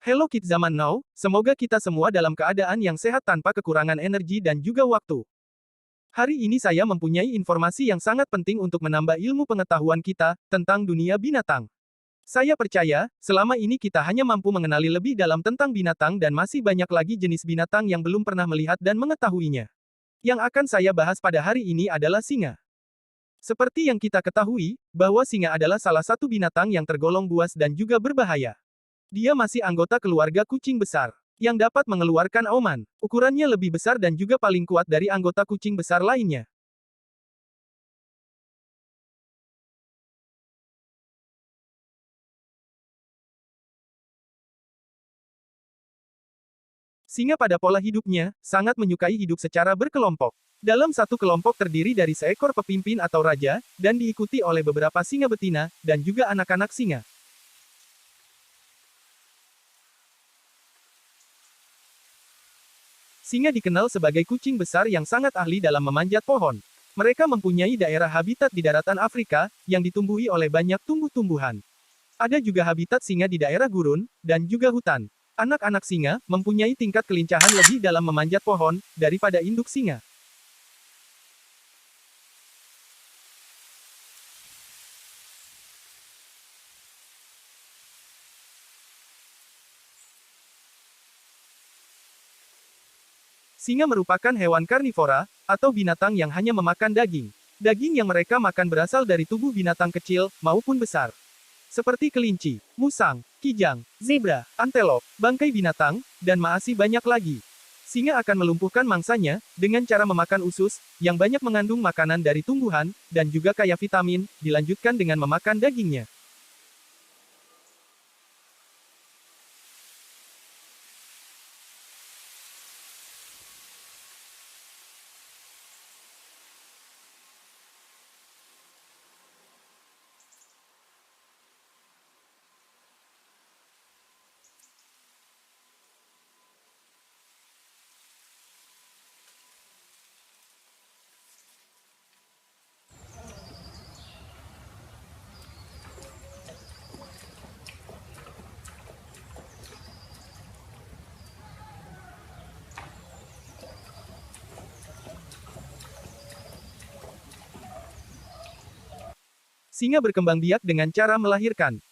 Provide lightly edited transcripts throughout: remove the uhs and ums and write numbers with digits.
Hello Kids Zaman Now, semoga kita semua dalam keadaan yang sehat tanpa kekurangan energi dan juga waktu. Hari ini saya mempunyai informasi yang sangat penting untuk menambah ilmu pengetahuan kita tentang dunia binatang. Saya percaya, selama ini kita hanya mampu mengenali lebih dalam tentang binatang dan masih banyak lagi jenis binatang yang belum pernah melihat dan mengetahuinya. Yang akan saya bahas pada hari ini adalah singa. Seperti yang kita ketahui, bahwa singa adalah salah satu binatang yang tergolong buas dan juga berbahaya. Dia masih anggota keluarga kucing besar, yang dapat mengeluarkan auman. Ukurannya lebih besar dan juga paling kuat dari anggota kucing besar lainnya. Singa pada pola hidupnya, sangat menyukai hidup secara berkelompok. Dalam satu kelompok terdiri dari seekor pemimpin atau raja, dan diikuti oleh beberapa singa betina, dan juga anak-anak singa. Singa dikenal sebagai kucing besar yang sangat ahli dalam memanjat pohon. Mereka mempunyai daerah habitat di daratan Afrika, yang ditumbuhi oleh banyak tumbuh-tumbuhan. Ada juga habitat singa di daerah gurun, dan juga hutan. Anak-anak singa mempunyai tingkat kelincahan lebih dalam memanjat pohon, daripada induk singa. Singa merupakan hewan karnivora, atau binatang yang hanya memakan daging. Daging yang mereka makan berasal dari tubuh binatang kecil, maupun besar. Seperti kelinci, musang, kijang, zebra, antelop, bangkai binatang, dan masih banyak lagi. Singa akan melumpuhkan mangsanya, dengan cara memakan usus, yang banyak mengandung makanan dari tumbuhan, dan juga kaya vitamin, dilanjutkan dengan memakan dagingnya. Singa berkembang biak dengan cara melahirkan.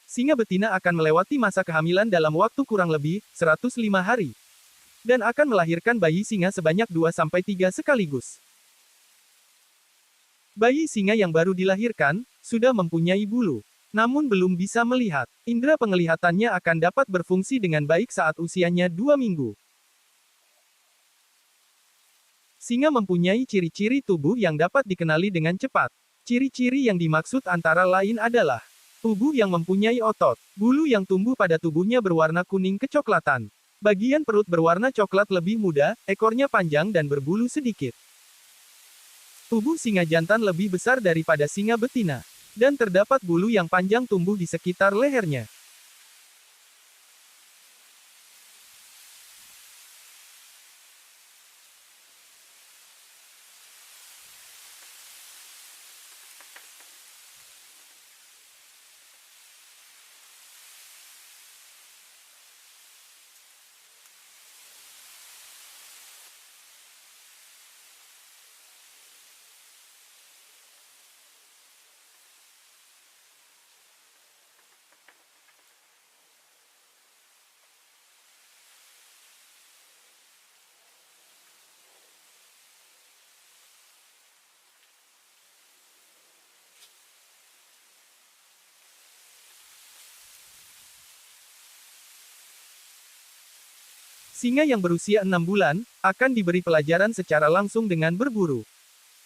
Singa betina akan melewati masa kehamilan dalam waktu kurang lebih 105 hari. Dan akan melahirkan bayi singa sebanyak 2-3 sekaligus. Bayi singa yang baru dilahirkan, sudah mempunyai bulu. Namun belum bisa melihat. Indera penglihatannya akan dapat berfungsi dengan baik saat usianya 2 minggu. Singa mempunyai ciri-ciri tubuh yang dapat dikenali dengan cepat. Ciri-ciri yang dimaksud antara lain adalah tubuh yang mempunyai otot, bulu yang tumbuh pada tubuhnya berwarna kuning kecoklatan. Bagian perut berwarna coklat lebih muda, ekornya panjang dan berbulu sedikit. Tubuh singa jantan lebih besar daripada singa betina. Dan terdapat bulu yang panjang tumbuh di sekitar lehernya. Singa yang berusia 6 bulan, akan diberi pelajaran secara langsung dengan berburu.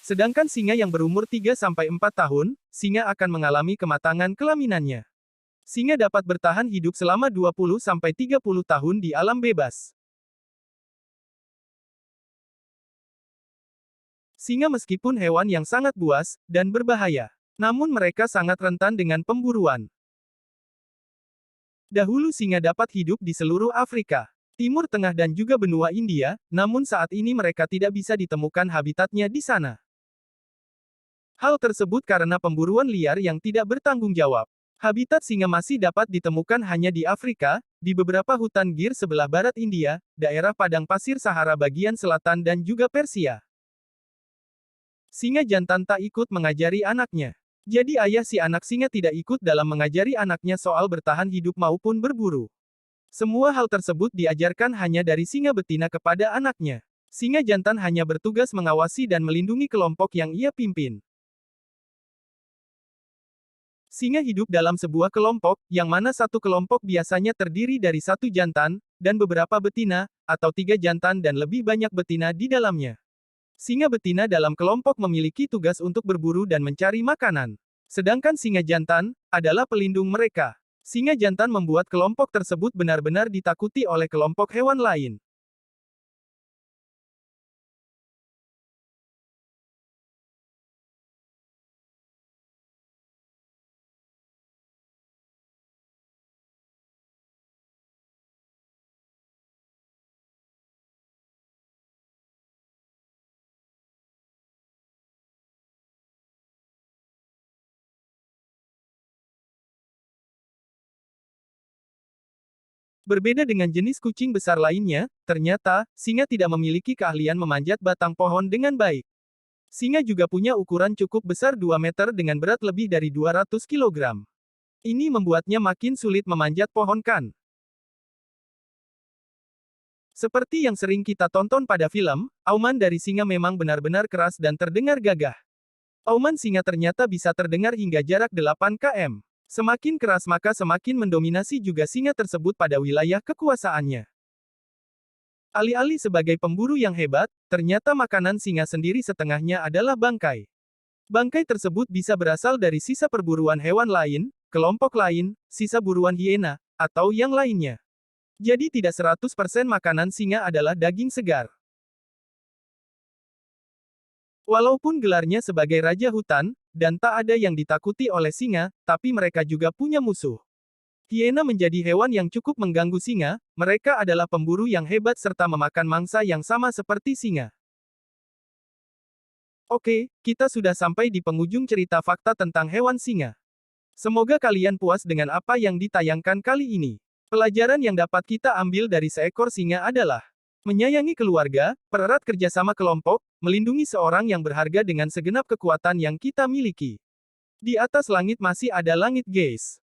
Sedangkan singa yang berumur 3-4 tahun, singa akan mengalami kematangan kelaminannya. Singa dapat bertahan hidup selama 20-30 tahun di alam bebas. Singa meskipun hewan yang sangat buas, dan berbahaya. Namun mereka sangat rentan dengan pemburuan. Dahulu singa dapat hidup di seluruh Afrika, Timur Tengah dan juga benua India, namun saat ini mereka tidak bisa ditemukan habitatnya di sana. Hal tersebut karena pemburuan liar yang tidak bertanggung jawab. Habitat singa masih dapat ditemukan hanya di Afrika, di beberapa hutan gir sebelah barat India, daerah padang pasir Sahara bagian selatan dan juga Persia. Singa jantan tak ikut mengajari anaknya. Jadi ayah si anak singa tidak ikut dalam mengajari anaknya soal bertahan hidup maupun berburu. Semua hal tersebut diajarkan hanya dari singa betina kepada anaknya. Singa jantan hanya bertugas mengawasi dan melindungi kelompok yang ia pimpin. Singa hidup dalam sebuah kelompok, yang mana satu kelompok biasanya terdiri dari satu jantan, dan beberapa betina, atau tiga jantan dan lebih banyak betina di dalamnya. Singa betina dalam kelompok memiliki tugas untuk berburu dan mencari makanan. Sedangkan singa jantan adalah pelindung mereka. Singa jantan membuat kelompok tersebut benar-benar ditakuti oleh kelompok hewan lain. Berbeda dengan jenis kucing besar lainnya, ternyata, singa tidak memiliki keahlian memanjat batang pohon dengan baik. Singa juga punya ukuran cukup besar 2 meter dengan berat lebih dari 200 kilogram. Ini membuatnya makin sulit memanjat pohon kan. Seperti yang sering kita tonton pada film, auman dari singa memang benar-benar keras dan terdengar gagah. Auman singa ternyata bisa terdengar hingga jarak 8 km. Semakin keras maka semakin mendominasi juga singa tersebut pada wilayah kekuasaannya. Alih-alih sebagai pemburu yang hebat, ternyata makanan singa sendiri setengahnya adalah bangkai. Bangkai tersebut bisa berasal dari sisa perburuan hewan lain, kelompok lain, sisa buruan hiena, atau yang lainnya. Jadi tidak 100% makanan singa adalah daging segar. Walaupun gelarnya sebagai raja hutan, dan tak ada yang ditakuti oleh singa, tapi mereka juga punya musuh. Hiena menjadi hewan yang cukup mengganggu singa, mereka adalah pemburu yang hebat serta memakan mangsa yang sama seperti singa. Oke, kita sudah sampai di penghujung cerita fakta tentang hewan singa. Semoga kalian puas dengan apa yang ditayangkan kali ini. Pelajaran yang dapat kita ambil dari seekor singa adalah menyayangi keluarga, pererat kerjasama kelompok, melindungi seorang yang berharga dengan segenap kekuatan yang kita miliki. Di atas langit masih ada langit, guys.